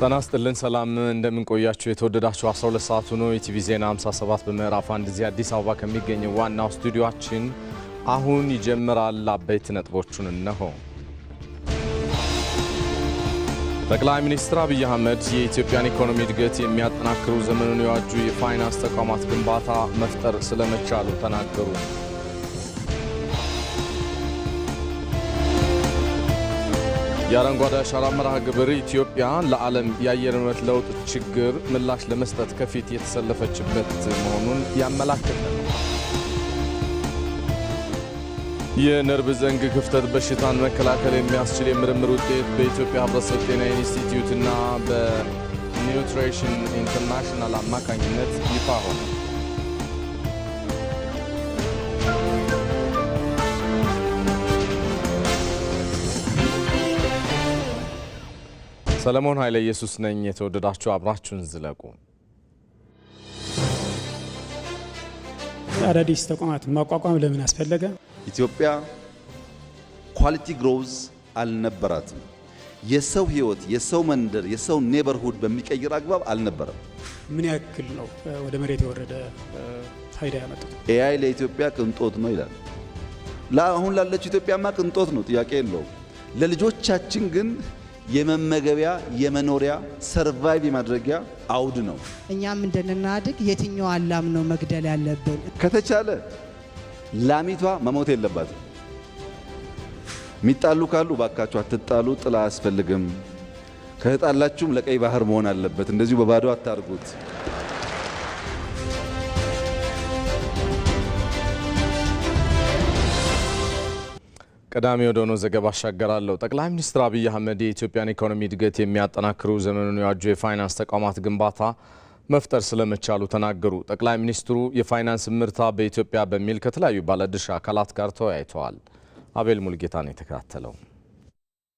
ተናስተልን ሰላም እንደምን ቆያችሁ የተወደዳችሁ 12 ሰዓት ሆኖ ኢቲቪ ዜና 57 በመራፍ አንድ እዚህ አዲስ አበባ ከሚገኘው ዋናው ስቱዲዮአችን አሁን ይጀምራል። አበይት ነጥቦቹን እነሆ። ጠቅላይ ሚኒስትር አብይ አህመድ የኢትዮጵያን ኢኮኖሚ እድገት የሚያጠናክሩ ዘመኑን የዋጁ የፋይናንስ ተቋማት ግንባታ መፍጠር ስለመቻሉ ተናገሩ። የአረንጓዴ አሻራ መርሃ ግብር ኢትዮጵያ ለዓለም የአየር ንብረት ለውጥ ችግር ምላሽ ለመስጠት ከፊት የተሰለፈችበት መሆኑን ያመላክታል። የነርቭ ዘንግ ክፍተት በሽታን መከላከል የሚያስችል የምርምር ውጤት በኢትዮጵያ ሕብረተሰብ ጤና ኢንስቲትዩት እና በኒውትሪሽን ኢንተርናሽናል አማካኝነት ይፋ ሆነ። ሰለሞን ኃይለ ኢየሱስ ነኝ። የተወደዳችሁ አብራችሁን ዝለቁ። አዳዲስ ተቋማት ማቋቋም ለምን አስፈለገ? ኢትዮጵያ ኳሊቲ ግሮዝ አልነበራትም። የሰው ህይወት፣ የሰው መንደር፣ የሰው ኔበርሁድ በሚቀይር አግባብ አልነበረም። ምን ያክል ነው ወደ መሬት የወረደ ፋይዳ ያመጣው? ኤአይ ለኢትዮጵያ ቅንጦት ነው ይላል። ለአሁን ላለች ኢትዮጵያማ ቅንጦት ነው፣ ጥያቄ የለውም። ለልጆቻችን ግን የመመገቢያ የመኖሪያ ሰርቫይቭ የማድረጊያ አውድ ነው። እኛም እንደናድግ የትኛው አላም ነው መግደል ያለብን? ከተቻለ ላሚቷ መሞት የለባትም። ሚጣሉ ካሉ ባካችሁ አትጣሉ፣ ጥላ አያስፈልግም። ከተጣላችሁም ለቀይ ባህር መሆን አለበት። እንደዚሁ በባዶ አታርጉት። ቀዳሚ ወደሆነ ዘገባ አሻገራለሁ። ጠቅላይ ሚኒስትር አብይ አህመድ የኢትዮጵያን ኢኮኖሚ እድገት የሚያጠናክሩ ዘመኑን የዋጁ የፋይናንስ ተቋማት ግንባታ መፍጠር ስለመቻሉ ተናገሩ። ጠቅላይ ሚኒስትሩ የፋይናንስ ምርታ በኢትዮጵያ በሚል ከተለያዩ ባለድርሻ አካላት ጋር ተወያይተዋል። አቤል ሙልጌታ ነው የተከታተለው።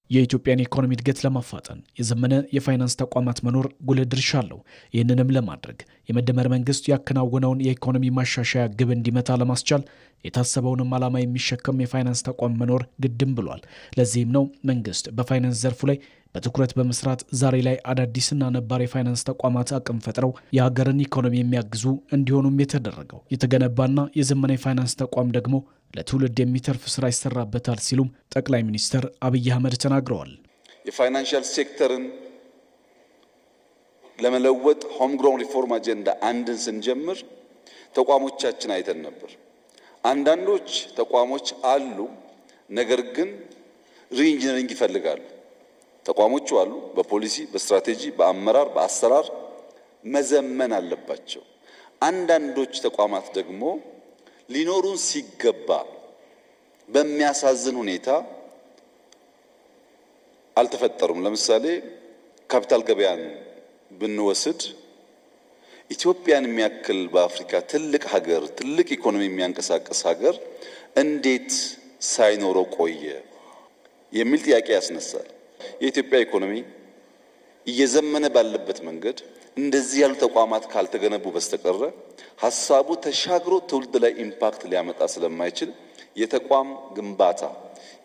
የኢትዮጵያን ኢኮኖሚ እድገት ለማፋጠን የዘመነ የፋይናንስ ተቋማት መኖር ጉልህ ድርሻ አለው። ይህንንም ለማድረግ የመደመር መንግስት ያከናወነውን የኢኮኖሚ ማሻሻያ ግብ እንዲመታ ለማስቻል የታሰበውንም ዓላማ የሚሸከም የፋይናንስ ተቋም መኖር ግድም ብሏል። ለዚህም ነው መንግስት በፋይናንስ ዘርፉ ላይ በትኩረት በመስራት ዛሬ ላይ አዳዲስና ነባር የፋይናንስ ተቋማት አቅም ፈጥረው የሀገርን ኢኮኖሚ የሚያግዙ እንዲሆኑም የተደረገው። የተገነባና የዘመነ የፋይናንስ ተቋም ደግሞ ለትውልድ የሚተርፍ ስራ ይሰራበታል ሲሉም ጠቅላይ ሚኒስትር አብይ አህመድ ተናግረዋል። የፋይናንሻል ሴክተርን ለመለወጥ ሆም ግሮን ሪፎርም አጀንዳ አንድን ስንጀምር ተቋሞቻችን አይተን ነበር። አንዳንዶች ተቋሞች አሉ፣ ነገር ግን ሪኢንጂነሪንግ ይፈልጋሉ። ተቋሞቹ አሉ፣ በፖሊሲ፣ በስትራቴጂ፣ በአመራር፣ በአሰራር መዘመን አለባቸው። አንዳንዶች ተቋማት ደግሞ ሊኖሩን ሲገባ በሚያሳዝን ሁኔታ አልተፈጠሩም። ለምሳሌ ካፒታል ገበያን ብንወስድ ኢትዮጵያን የሚያክል በአፍሪካ ትልቅ ሀገር፣ ትልቅ ኢኮኖሚ የሚያንቀሳቅስ ሀገር እንዴት ሳይኖረው ቆየ የሚል ጥያቄ ያስነሳል። የኢትዮጵያ ኢኮኖሚ እየዘመነ ባለበት መንገድ እንደዚህ ያሉ ተቋማት ካልተገነቡ በስተቀር ሐሳቡ ተሻግሮ ትውልድ ላይ ኢምፓክት ሊያመጣ ስለማይችል የተቋም ግንባታ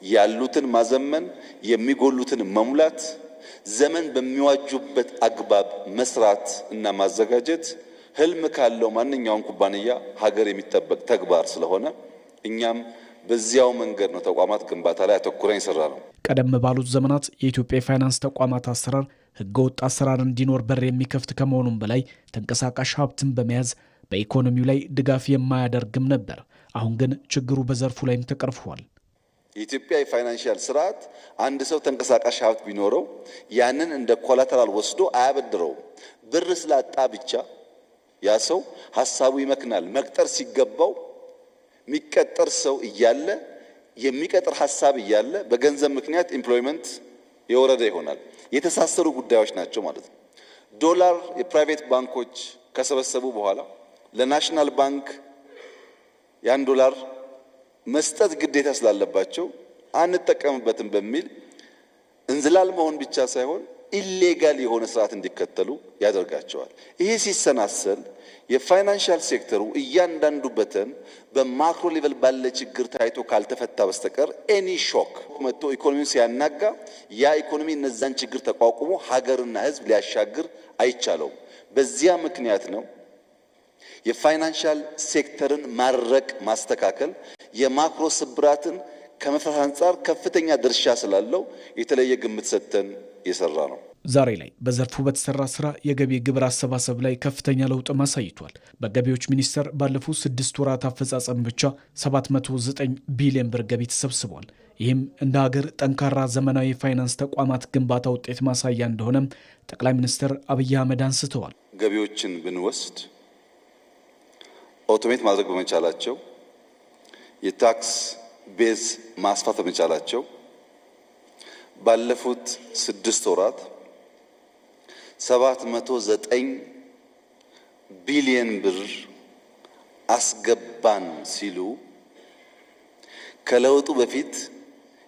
ያሉትን ማዘመን፣ የሚጎሉትን መሙላት፣ ዘመን በሚዋጁበት አግባብ መስራት እና ማዘጋጀት ህልም ካለው ማንኛውም ኩባንያ ሀገር የሚጠበቅ ተግባር ስለሆነ እኛም በዚያው መንገድ ነው ተቋማት ግንባታ ላይ አተኩረን ይሰራ ነው። ቀደም ባሉት ዘመናት የኢትዮጵያ የፋይናንስ ተቋማት አሰራር ህገወጥ አሰራር እንዲኖር በር የሚከፍት ከመሆኑም በላይ ተንቀሳቃሽ ሀብትን በመያዝ በኢኮኖሚው ላይ ድጋፍ የማያደርግም ነበር። አሁን ግን ችግሩ በዘርፉ ላይም ተቀርፏል። የኢትዮጵያ የፋይናንሻል ስርዓት አንድ ሰው ተንቀሳቃሽ ሀብት ቢኖረው ያንን እንደ ኮላተራል ወስዶ አያበድረውም። ብር ስላጣ ብቻ ያ ሰው ሐሳቡ ይመክናል። መቅጠር ሲገባው የሚቀጠር ሰው እያለ የሚቀጥር ሐሳብ እያለ በገንዘብ ምክንያት ኤምፕሎይመንት የወረደ ይሆናል። የተሳሰሩ ጉዳዮች ናቸው ማለት ነው። ዶላር የፕራይቬት ባንኮች ከሰበሰቡ በኋላ ለናሽናል ባንክ ያን ዶላር መስጠት ግዴታ ስላለባቸው አንጠቀምበትም በሚል እንዝላል መሆን ብቻ ሳይሆን ኢሌጋል የሆነ ስርዓት እንዲከተሉ ያደርጋቸዋል። ይሄ ሲሰናሰል የፋይናንሻል ሴክተሩ እያንዳንዱ በተን በማክሮ ሌቨል ባለ ችግር ታይቶ ካልተፈታ በስተቀር ኤኒ ሾክ መጥቶ ኢኮኖሚውን ሲያናጋ ያ ኢኮኖሚ እነዛን ችግር ተቋቁሞ ሀገርና ሕዝብ ሊያሻግር አይቻለውም። በዚያ ምክንያት ነው የፋይናንሻል ሴክተርን ማረቅ ማስተካከል የማክሮ ስብራትን ከመፍታት አንጻር ከፍተኛ ድርሻ ስላለው የተለየ ግምት ሰጥተን የሰራ ነው። ዛሬ ላይ በዘርፉ በተሰራ ስራ የገቢ ግብር አሰባሰብ ላይ ከፍተኛ ለውጥ ማሳይቷል። በገቢዎች ሚኒስቴር ባለፉት 6 ወራት አፈጻጸም ብቻ 709 ቢሊዮን ብር ገቢ ተሰብስቧል። ይህም እንደ ሀገር ጠንካራ ዘመናዊ ፋይናንስ ተቋማት ግንባታ ውጤት ማሳያ እንደሆነም ጠቅላይ ሚኒስትር አብይ አህመድ አንስተዋል። ገቢዎችን ብንወስድ ኦቶሜት ማድረግ በመቻላቸው የታክስ ቤዝ ማስፋት በመቻላቸው ባለፉት 6 ወራት 709 ቢሊዮን ብር አስገባን ሲሉ ከለውጡ በፊት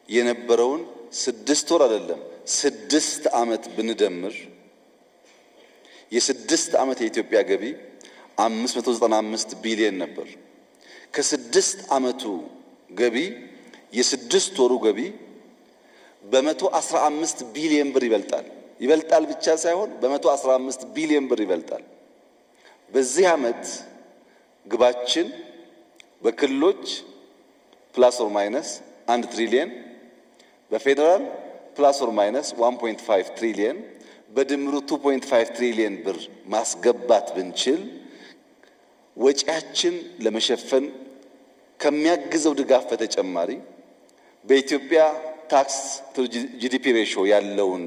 የነበረውን 6 ወር አይደለም 6 ዓመት ብንደምር የ6 ዓመት የኢትዮጵያ ገቢ 595 ቢሊዮን ነበር። ከ6 ዓመቱ ገቢ የ6 ወሩ ገቢ በ115 ቢሊዮን ብር ይበልጣል ብቻ ሳይሆን በ115 ቢሊዮን ብር ይበልጣል። በዚህ ዓመት ግባችን በክልሎች ፕላስ ኦር ማይነስ 1 ትሪሊየን በፌደራል ፕላስ ኦር ማይነስ 1.5 ትሪሊየን በድምሩ 2.5 ትሪሊየን ብር ማስገባት ብንችል ወጪያችን ለመሸፈን ከሚያግዘው ድጋፍ በተጨማሪ በኢትዮጵያ ታክስ ቱ ጂዲፒ ሬሽዮ ያለውን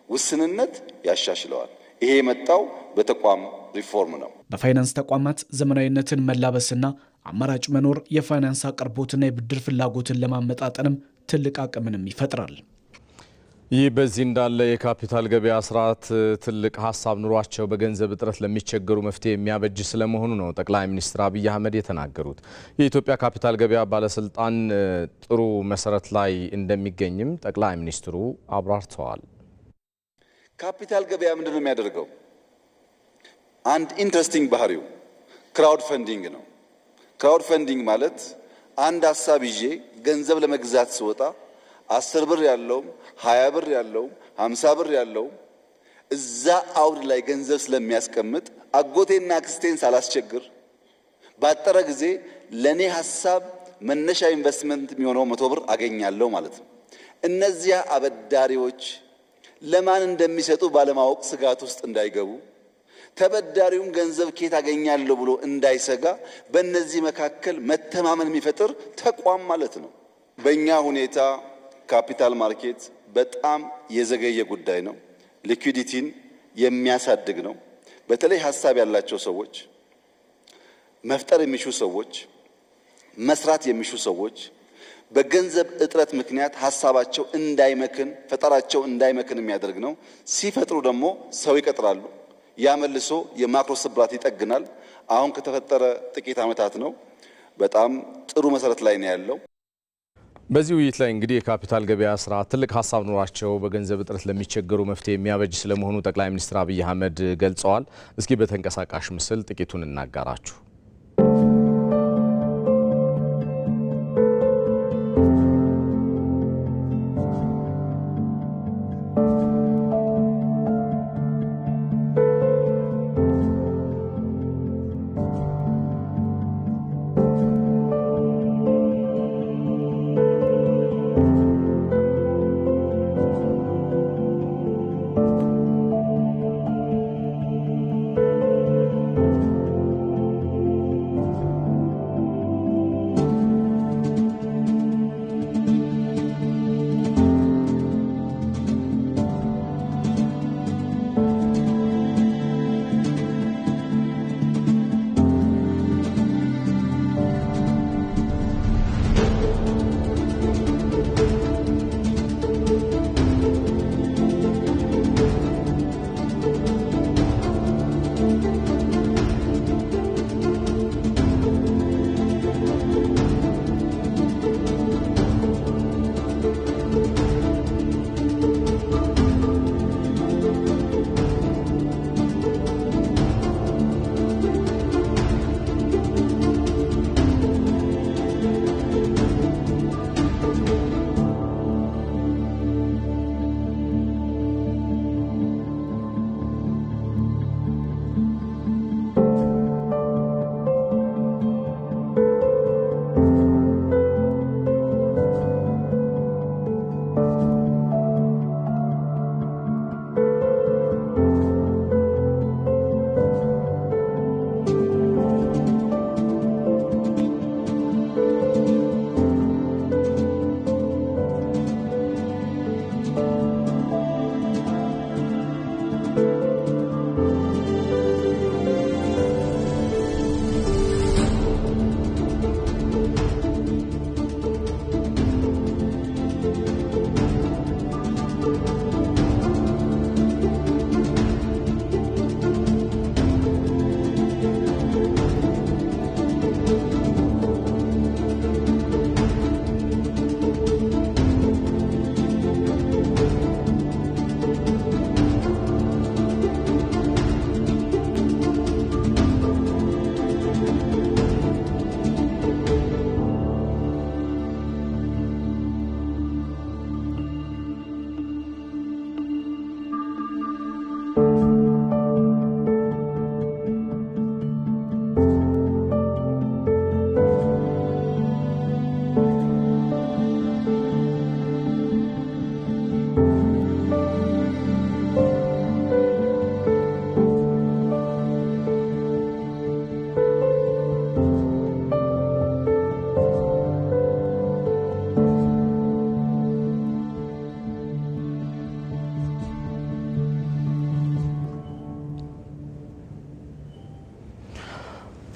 ውስንነት ያሻሽለዋል። ይሄ የመጣው በተቋም ሪፎርም ነው። በፋይናንስ ተቋማት ዘመናዊነትን መላበስና አማራጭ መኖር የፋይናንስ አቅርቦትና የብድር ፍላጎትን ለማመጣጠንም ትልቅ አቅምንም ይፈጥራል። ይህ በዚህ እንዳለ የካፒታል ገበያ ስርዓት ትልቅ ሀሳብ ኑሯቸው በገንዘብ እጥረት ለሚቸገሩ መፍትሄ የሚያበጅ ስለመሆኑ ነው ጠቅላይ ሚኒስትር አብይ አህመድ የተናገሩት። የኢትዮጵያ ካፒታል ገበያ ባለስልጣን ጥሩ መሰረት ላይ እንደሚገኝም ጠቅላይ ሚኒስትሩ አብራርተዋል። ካፒታል ገበያ ምንድነው የሚያደርገው? አንድ ኢንትረስቲንግ ባህሪው ክራውድ ፈንዲንግ ነው። ክራውድ ፈንዲንግ ማለት አንድ ሀሳብ ይዤ ገንዘብ ለመግዛት ስወጣ 10 ብር ያለው 20 ብር ያለው 50 ብር ያለው እዛ አውድ ላይ ገንዘብ ስለሚያስቀምጥ አጎቴና አክስቴን ሳላስቸግር ባጠረ ጊዜ ለኔ ሐሳብ መነሻ ኢንቨስትመንት የሚሆነው 100 ብር አገኛለሁ ማለት ነው። እነዚያ አበዳሪዎች ለማን እንደሚሰጡ ባለማወቅ ስጋት ውስጥ እንዳይገቡ ተበዳሪውን ገንዘብ ከየት አገኛለሁ ብሎ እንዳይሰጋ በእነዚህ መካከል መተማመን የሚፈጥር ተቋም ማለት ነው። በእኛ ሁኔታ ካፒታል ማርኬት በጣም የዘገየ ጉዳይ ነው። ሊኩዊዲቲን የሚያሳድግ ነው። በተለይ ሐሳብ ያላቸው ሰዎች፣ መፍጠር የሚሹ ሰዎች፣ መስራት የሚሹ ሰዎች በገንዘብ እጥረት ምክንያት ሐሳባቸው እንዳይመክን ፈጠራቸው እንዳይመክን የሚያደርግ ነው። ሲፈጥሩ ደግሞ ሰው ይቀጥራሉ። ያመልሶ የማክሮ ስብራት ይጠግናል። አሁን ከተፈጠረ ጥቂት ዓመታት ነው። በጣም ጥሩ መሰረት ላይ ነው ያለው። በዚህ ውይይት ላይ እንግዲህ የካፒታል ገበያ ስርዓት ትልቅ ሀሳብ ኑሯቸው በገንዘብ እጥረት ለሚቸገሩ መፍትሄ የሚያበጅ ስለመሆኑ ጠቅላይ ሚኒስትር አብይ አህመድ ገልጸዋል። እስኪ በተንቀሳቃሽ ምስል ጥቂቱን እናጋራችሁ።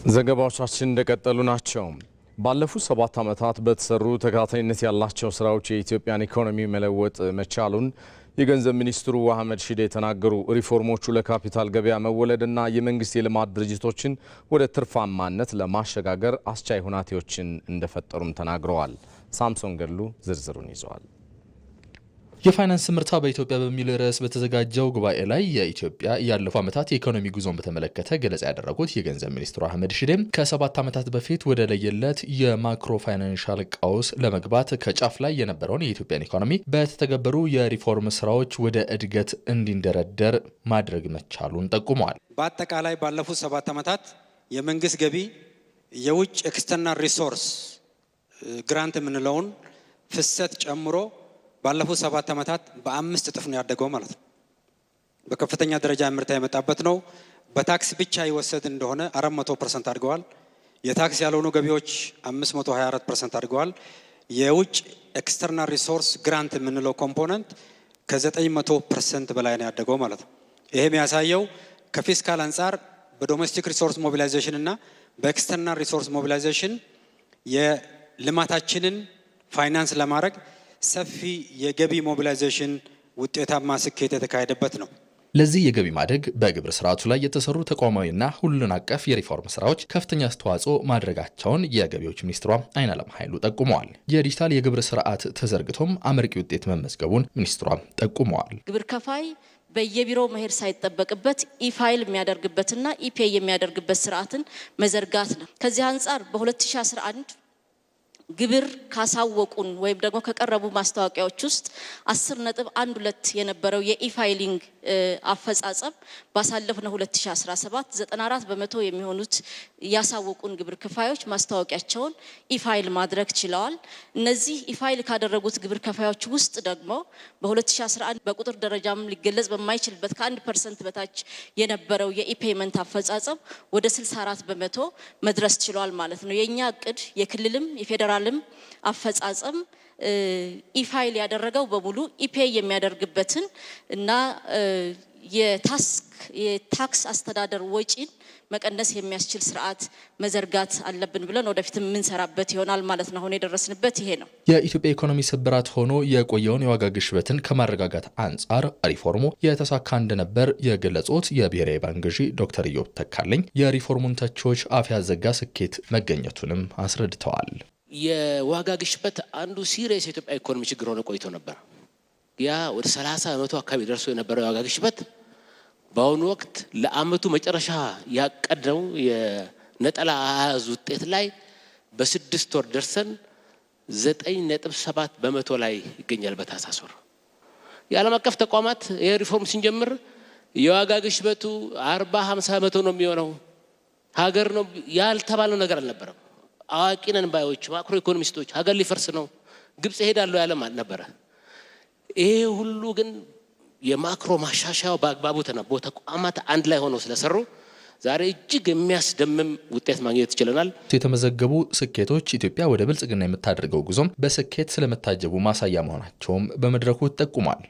ዘገባዎቻችን እንደቀጠሉ ናቸው። ባለፉት 7 ዓመታት በተሰሩ ተከታታይነት ያላቸው ስራዎች የኢትዮጵያን ኢኮኖሚ መለወጥ መቻሉን የገንዘብ ሚኒስትሩ አህመድ ሺዴ ተናገሩ። ሪፎርሞቹ ለካፒታል ገበያ መወለድና የመንግስት የልማት ድርጅቶችን ወደ ትርፋማነት ለማሸጋገር አስቻይ ሁናቴዎችን እንደፈጠሩም ተናግረዋል። ሳምሶን ገሉ ዝርዝሩን ይዘዋል። የፋይናንስ ምርታ በኢትዮጵያ በሚል ርዕስ በተዘጋጀው ጉባኤ ላይ የኢትዮጵያ ያለፉ ዓመታት የኢኮኖሚ ጉዞን በተመለከተ ገለጻ ያደረጉት የገንዘብ ሚኒስትሩ አህመድ ሺዴ ከ7 ዓመታት በፊት ወደ ለየለት የማክሮ ፋይናንሻል ቀውስ ለመግባት ከጫፍ ላይ የነበረውን የኢትዮጵያን ኢኮኖሚ በተተገበሩ የሪፎርም ስራዎች ወደ እድገት እንዲንደረደር ማድረግ መቻሉን ጠቁመዋል። በአጠቃላይ ባለፉት 7 ዓመታት የመንግስት ገቢ የውጭ ኤክስተርናል ሪሶርስ ግራንት የምንለውን ፍሰት ጨምሮ ባለፉት 7 ዓመታት በ5 እጥፍ ነው ያደገው ማለት ነው። በከፍተኛ ደረጃ ምርታ የመጣበት ነው። በታክስ ብቻ ይወሰድ እንደሆነ 400% አድገዋል። የታክስ ያልሆኑ ገቢዎች 524% አድገዋል። የውጭ ኤክስተርናል ሪሶርስ ግራንት የምንለው ኮምፖነንት ከ900% በላይ ነው ያደገው ማለት ነው። ይሄ የሚያሳየው ከፊስካል አንጻር በዶሜስቲክ ሪሶርስ ሞቢላይዜሽን እና በኤክስተርናል ሪሶርስ ሞቢላይዜሽን የልማታችንን ፋይናንስ ለማድረግ ሰፊ የገቢ ሞቢላይዜሽን ውጤታማ ስኬት የተካሄደበት ነው። ለዚህ የገቢ ማደግ በግብር ስርዓቱ ላይ የተሰሩ ተቋማዊና ሁሉን አቀፍ የሪፎርም ስራዎች ከፍተኛ አስተዋጽኦ ማድረጋቸውን የገቢዎች ሚኒስትሯ አይናለም ኃይሉ ጠቁመዋል። የዲጂታል የግብር ስርዓት ተዘርግቶም አመርቂ ውጤት መመዝገቡን ሚኒስትሯ ጠቁመዋል። ግብር ከፋይ በየቢሮው መሄድ ሳይጠበቅበት ኢፋይል የሚያደርግበትና ኢፔይ የሚያደርግበት ስርዓትን መዘርጋት ነው። ከዚህ አንጻር በ2011 ግብር ካሳወቁን ወይም ደግሞ ከቀረቡ ማስታወቂያዎች ውስጥ 10.12 የነበረው የኢፋይሊንግ አፈጻጸም ባሳለፍነው 2017 94% የሚሆኑት ያሳወቁን ግብር ከፋዮች ማስታወቂያቸውን ኢፋይል ማድረግ ችለዋል። እነዚህ ኢፋይል ካደረጉት ግብር ከፋዮች ውስጥ ደግሞ በ2011 በቁጥር ደረጃም ሊገለጽ በማይችልበት ከ1% በታች የነበረው የኢፔይመንት አፈጻጸም ወደ 64% መድረስ ችሏል ማለት ነው። የኛ እቅድ የክልልም የፌዴራልም አፈጻጸም ኢፋይል ያደረገው በሙሉ ኢፔይ የሚያደርግበትን እና የታክስ አስተዳደር ወጪን መቀነስ የሚያስችል ስርዓት መዘርጋት አለብን ብለን ወደፊት የምንሰራበት ይሆናል ማለት ነው። አሁን የደረስንበት ይሄ ነው። የኢትዮጵያ ኢኮኖሚ ስብራት ሆኖ የቆየውን የዋጋ ግሽበትን ከማረጋጋት አንጻር ሪፎርሙ የተሳካ እንደነበር የገለጹት የብሔራዊ ባንክ ገዢ ዶክተር ኢዮብ ተካልኝ የሪፎርሙን ተቺዎች አፍ ያዘጋ ስኬት መገኘቱንም አስረድተዋል። የዋጋ ግሽበት አንዱ ሲሪየስ የኢትዮጵያ ኢኮኖሚ ችግር ሆኖ ቆይቶ ነበር። ያ ወደ 30% አካባቢ ደርሶ የነበረው የዋጋ ግሽበት በአሁኑ ወቅት ለአመቱ መጨረሻ ያቀደው የነጠላ አሃዝ ውጤት ላይ በ6 ወር ደርሰን 9.7% ላይ ይገኛል። በታህሳስ ወር የዓለም አቀፍ ተቋማት የሪፎርም ሲንጀምር የዋጋ ግሽበቱ 40-50% ነው የሚሆነው ሀገር ነው ያልተባለው ነገር አልነበረም። አዋቂ ነን ባዮች ማክሮ ኢኮኖሚስቶች ሀገር ሊፈርስ ነው ግብጽ ሄዳለው ያለም አልነበረ። ይሄ ሁሉ ግን የማክሮ ማሻሻያው በአግባቡ ተነቦ ተቋማት አንድ ላይ ሆነው ስለሰሩ ዛሬ እጅግ የሚያስደምም ውጤት ማግኘት ይችላል። የተመዘገቡ ስኬቶች ኢትዮጵያ ወደ ብልጽግና የምታደርገው ጉዞም በስኬት ስለመታጀቡ ማሳያ መሆናቸውም በመድረኩ ተጠቁሟል።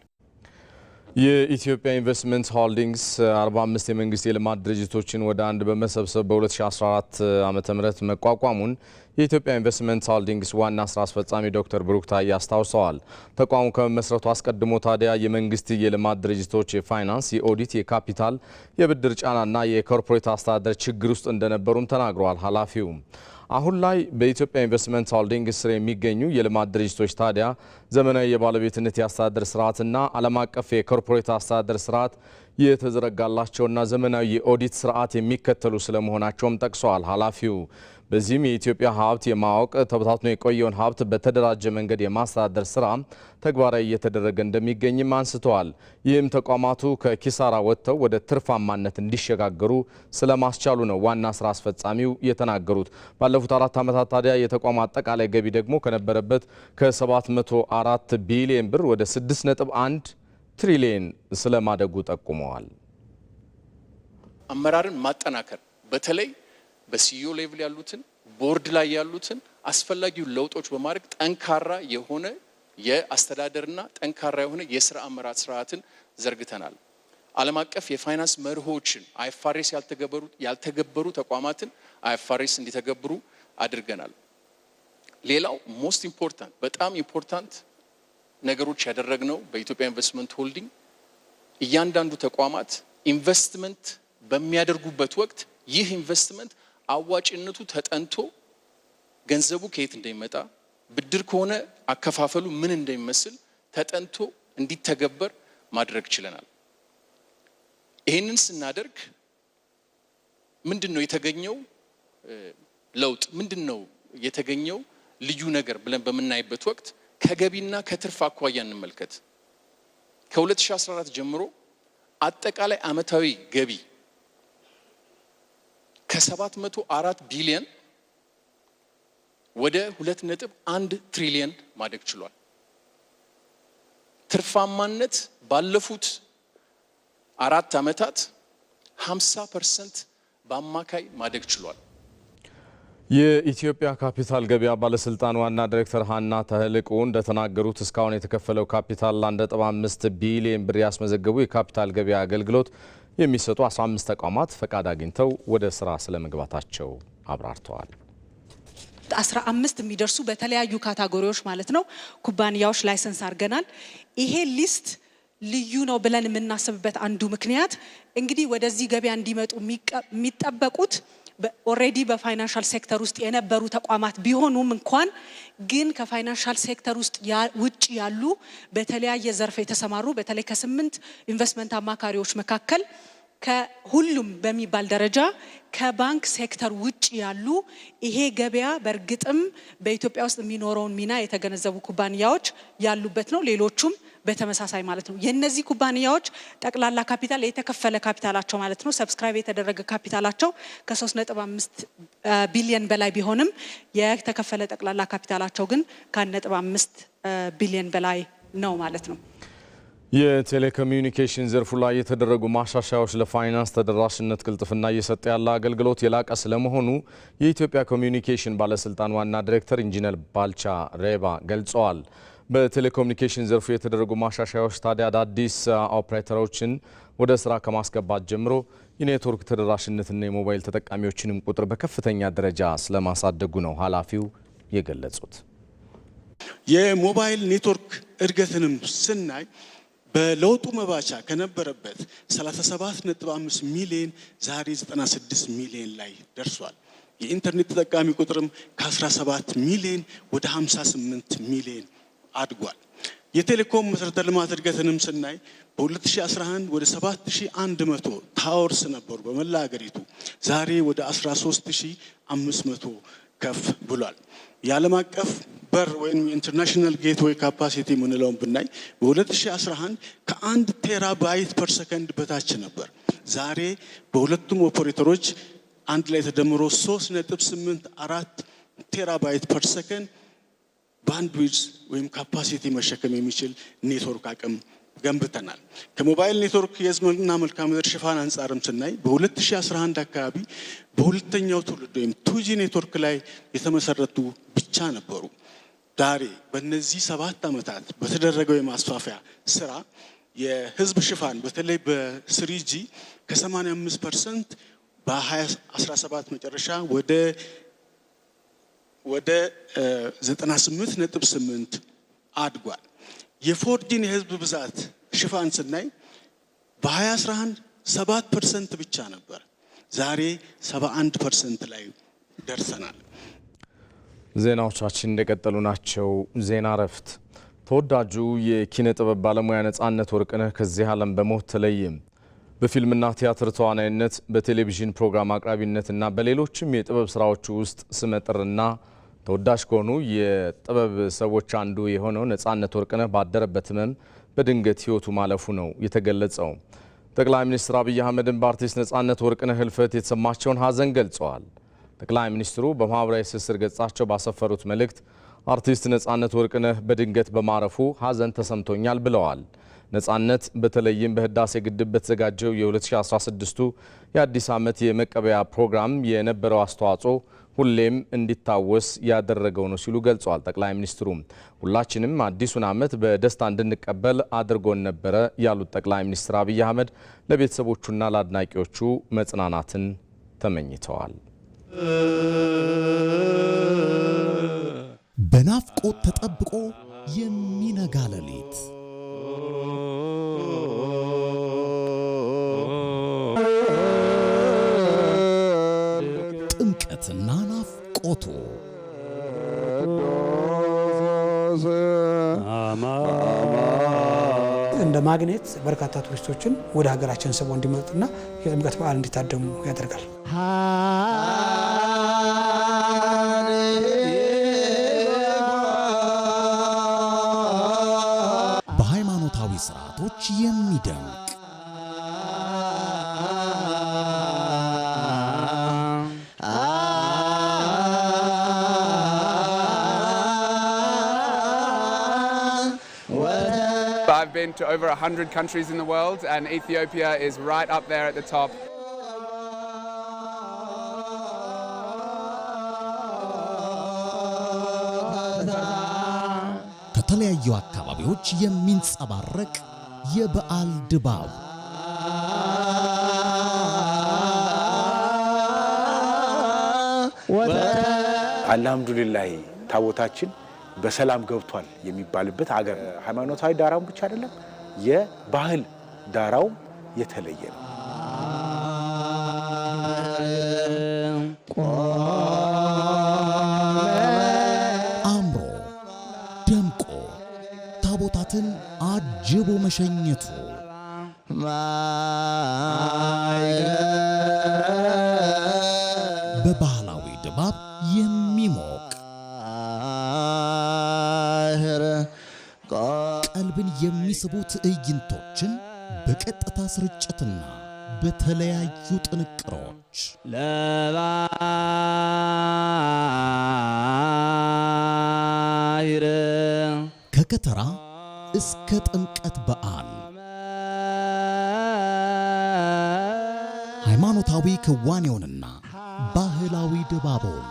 የኢትዮጵያ ኢንቨስትመንት ሆልዲንግስ 45 የመንግስት የልማት ድርጅቶችን ወደ አንድ በመሰብሰብ በ2014 ዓ.ም መቋቋሙን የኢትዮጵያ ኢንቨስትመንት ሆልዲንግስ ዋና ስራ አስፈጻሚ ዶክተር ብሩክ ታዬ አስታውሰዋል። ተቋሙ ከመመስረቱ አስቀድሞ ታዲያ የመንግስት የልማት ድርጅቶች የፋይናንስ፣ የኦዲት፣ የካፒታል፣ የብድር ጫናና የኮርፖሬት አስተዳደር ችግር ውስጥ እንደነበሩም ተናግረዋል። ኃላፊው አሁን ላይ በኢትዮጵያ ኢንቨስትመንት ሆልዲንግስ ስር የሚገኙ የልማት ድርጅቶች ታዲያ ዘመናዊ የባለቤትነት የአስተዳደር ስርዓትና ዓለም አቀፍ የኮርፖሬት አስተዳደር ስርዓት የተዘረጋላቸውና ዘመናዊ የኦዲት ስርዓት የሚከተሉ ስለመሆናቸውም ጠቅሰዋል። ኃላፊው በዚህም የኢትዮጵያ ሀብት የማወቅ ተበታትኖ የቆየውን ሀብት በተደራጀ መንገድ የማስተዳደር ስራ ተግባራዊ እየተደረገ እንደሚገኝም አንስተዋል። ይህም ተቋማቱ ከኪሳራ ወጥተው ወደ ትርፋማነት እንዲሸጋገሩ ስለማስቻሉ ነው ዋና ስራ አስፈጻሚው የተናገሩት። ባለፉት 4 ዓመታት ታዲያ የተቋሙ አጠቃላይ ገቢ ደግሞ ከነበረበት ከ704 ቢሊዮን ብር ወደ 6.1 ትሪሊዮን ስለማደጉ ጠቁመዋል። አመራርን ማጠናከር በተለይ በሲኢኦ ሌቭል ያሉትን ቦርድ ላይ ያሉትን አስፈላጊው ለውጦች በማድረግ ጠንካራ የሆነ የአስተዳደርና ጠንካራ የሆነ የስራ አመራር ስርዓትን ዘርግተናል። ዓለም አቀፍ የፋይናንስ መርሆችን አይፋሬስ ያልተገበሩ ተቋማትን አይኤፍአርኤስ እንዲተገብሩ አድርገናል። ሌላው ሞስት ኢምፖርታንት በጣም ኢምፖርታንት ነገሮች ያደረግነው በኢትዮጵያ ኢንቨስትመንት ሆልዲንግ እያንዳንዱ ተቋማት ኢንቨስትመንት በሚያደርጉበት ወቅት ይህ ኢንቨስትመንት አዋጭነቱ ተጠንቶ ገንዘቡ ከየት እንደሚመጣ ብድር ከሆነ አከፋፈሉ ምን እንደሚመስል ተጠንቶ እንዲተገበር ማድረግ ችለናል። ይሄንን ስናደርግ ምንድነው የተገኘው ለውጥ ምንድነው የተገኘው ልዩ ነገር ብለን በመናይበት ወቅት ከገቢና ከትርፍ አኳያ እንመልከት። ከ2014 ጀምሮ አጠቃላይ አመታዊ ገቢ ከ704 ቢሊዮን ወደ 2.1 ትሪሊዮን ማደግ ችሏል። ትርፋማነት ባለፉት 4 አመታት 50% በአማካይ ማደግ ችሏል። የኢትዮጵያ ካፒታል ገበያ ባለስልጣን ዋና ዳይሬክተር ሀና ተህልቁ እንደተናገሩት እስካሁን የተከፈለው ካፒታል 1.5 ቢሊዮን ብር ያስመዘገቡ የካፒታል ገበያ አገልግሎት የሚሰጡ 15 ተቋማት ፈቃድ አግኝተው ወደ ስራ ስለመግባታቸው አብራርተዋል። 15 የሚደርሱ በተለያዩ ካታጎሪዎች ማለት ነው ኩባንያዎች ላይሰንስ አድርገናል። ይሄ ሊስት ልዩ ነው ብለን የምናስብበት አንዱ ምክንያት እንግዲህ ወደዚህ ገበያ እንዲመጡ የሚጠበቁት ኦሬዲ በፋይናንሻል ሴክተር ውስጥ የነበሩ ተቋማት ቢሆኑም እንኳን ግን ከፋይናንሻል ሴክተር ውስጥ ውጪ ያሉ በተለያየ ዘርፍ የተሰማሩ በተለይ ከ8 ኢንቨስትመንት አማካሪዎች መካከል ከሁሉም በሚባል ደረጃ ከባንክ ሴክተር ውጪ ያሉ ይሄ ገበያ በእርግጥም በኢትዮጵያ ውስጥ የሚኖረውን ሚና የተገነዘቡ ኩባንያዎች ያሉበት ነው። ሌሎቹም በተመሳሳይ ማለት ነው። የነዚህ ኩባንያዎች ጠቅላላ ካፒታል የተከፈለ ካፒታላቸው ማለት ነው ሰብስክራይብ የተደረገ ካፒታላቸው ከ3.5 ቢሊዮን በላይ ቢሆንም የተከፈለ ጠቅላላ ካፒታላቸው ግን ከ1.5 ቢሊዮን በላይ ነው ማለት ነው። የቴሌኮሙኒኬሽን ዘርፉ ላይ የተደረጉ ማሻሻያዎች ለፋይናንስ ተደራሽነት ቅልጥፍና እየሰጠ ያለ አገልግሎት የላቀ ስለመሆኑ የኢትዮጵያ ኮሚዩኒኬሽን ባለስልጣን ዋና ዳይሬክተር ኢንጂነር ባልቻ ሬባ ገልጸዋል። በቴሌኮሙኒኬሽን ዘርፉ የተደረጉ ማሻሻያዎች ታዲያ አዳዲስ ኦፕሬተሮችን ወደ ስራ ከማስገባት ጀምሮ የኔትወርክ ተደራሽነትና የሞባይል ተጠቃሚዎችንም ቁጥር በከፍተኛ ደረጃ ስለማሳደጉ ነው ኃላፊው የገለጹት። የሞባይል ኔትወርክ እድገትንም ስናይ በለውጡ መባቻ ከነበረበት 37.5 ሚሊዮን ዛሬ 96 ሚሊዮን ላይ ደርሷል። የኢንተርኔት ተጠቃሚ ቁጥርም ከ17 ሚሊዮን ወደ 58 ሚሊዮን አድጓል። የቴሌኮም መሰረተ ልማት እድገትንም ስናይ በ2011 ወደ 7100 ታወርስ ነበሩ በመላ ሀገሪቱ፣ ዛሬ ወደ 13500 ከፍ ብሏል። የዓለም አቀፍ በር ወይም ኢንተርናሽናል ጌትዌይ ካፓሲቲ የምንለውን ብናይ በ2011 ከ1 ቴራባይት ፐር ሰከንድ በታች ነበር። ዛሬ በሁለቱም ኦፐሬተሮች አንድ ላይ ተደምሮ 3.84 ቴራባይት ፐር ሰከንድ ባንድዊድዝ ወይም ካፓሲቲ መሸከም የሚችል ኔትወርክ አቅም ገንብተናል። ከሞባይል ኔትወርክ የህዝብና መልክዓ ምድር ሽፋን አንጻርም ስናይ በ2011 አካባቢ በሁለተኛው ትውልድ ወይም 2G ኔትወርክ ላይ የተመሰረቱ ብቻ ነበሩ። ዛሬ በእነዚህ 7 ዓመታት በተደረገው የማስፋፊያ ስራ የህዝብ ሽፋን በተለይ በ3G ከ85% በ2017 መጨረሻ ወደ 98.8 አድጓል። የ4G የህዝብ ብዛት ሽፋን ስናይ በ2011 7% ብቻ ነበር። ዛሬ 71% ላይ ደርሰናል። ዜናዎቻችን እንደቀጠሉ ናቸው። ዜና እረፍት። ተወዳጁ የኪነ ጥበብ ባለሙያ ነጻነት ወርቅነህ ከዚህ ዓለም በሞት ተለየም። በፊልምና ቲያትር ተዋናይነት፣ በቴሌቪዥን ፕሮግራም አቅራቢነትና በሌሎችም የጥበብ ስራዎች ውስጥ ስመጥርና ተወዳጅ ከሆኑ የጥበብ ሰዎች አንዱ የሆነው ነጻነት ወርቅነህ ባደረበት ህመም በድንገት ህይወቱ ማለፉ ነው የተገለጸው። ጠቅላይ ሚኒስትር አብይ አህመድን በአርቲስት ነጻነት ወርቅነህ ህልፈት የተሰማቸውን ሀዘን ገልጸዋል። ጠቅላይ ሚኒስትሩ በማህበራዊ ትስስር ገጻቸው ባሰፈሩት መልእክት አርቲስት ነጻነት ወርቅነህ በድንገት በማረፉ ሀዘን ተሰምቶኛል ብለዋል። ነጻነት በተለይም በህዳሴ ግድብ በተዘጋጀው የ2016ቱ የአዲስ ዓመት የመቀበያ ፕሮግራም የነበረው አስተዋጽኦ ሁሌም እንዲታወስ ያደረገው ነው ሲሉ ገልጸዋል። ጠቅላይ ሚኒስትሩ ሁላችንም አዲሱን ዓመት በደስታ እንድንቀበል አድርጎን ነበረ ያሉት ጠቅላይ ሚኒስትር አብይ አህመድ ለቤተሰቦቹና ለአድናቂዎቹ መጽናናትን ተመኝተዋል። በናፍቆት ተጠብቆ የሚነጋ ሌሊት ጥምቀትና ናፍቆቱ እንደ ማግኔት በርካታ ቱሪስቶችን ወደ ሀገራችን ስበው እንዲመጡና የጥምቀት በዓል እንዲታደሙ ያደርጋል። በሃይማኖታዊ ስርዓቶች የሚደምቅ I've been to over 100 countries in the world, and Ethiopia is right up there at the top. ከተለያዩ አካባቢዎች የሚንጸባረቅ የበዓል ድባብ አልሐምዱሊላህ ታቦታችን በሰላም ገብቷል የሚባልበት ሀገር ሃይማኖታዊ ዳራው ብቻ አይደለም የባህል ዳራው የተለየ ነው። አምሮ ደምቆ ታቦታትን አጅቦ መሸኘቱ በባህላዊ ድባብ የሚሞቅ ቀልብን የሚስቡ ትዕይንቶችን በቀጥታ ስርጭትና በተለያዩ ጥንቅሮች ከከተራ እስከ ጥምቀት በዓል ሃይማኖታዊ ክዋኔውንና ባህላዊ ድባቡን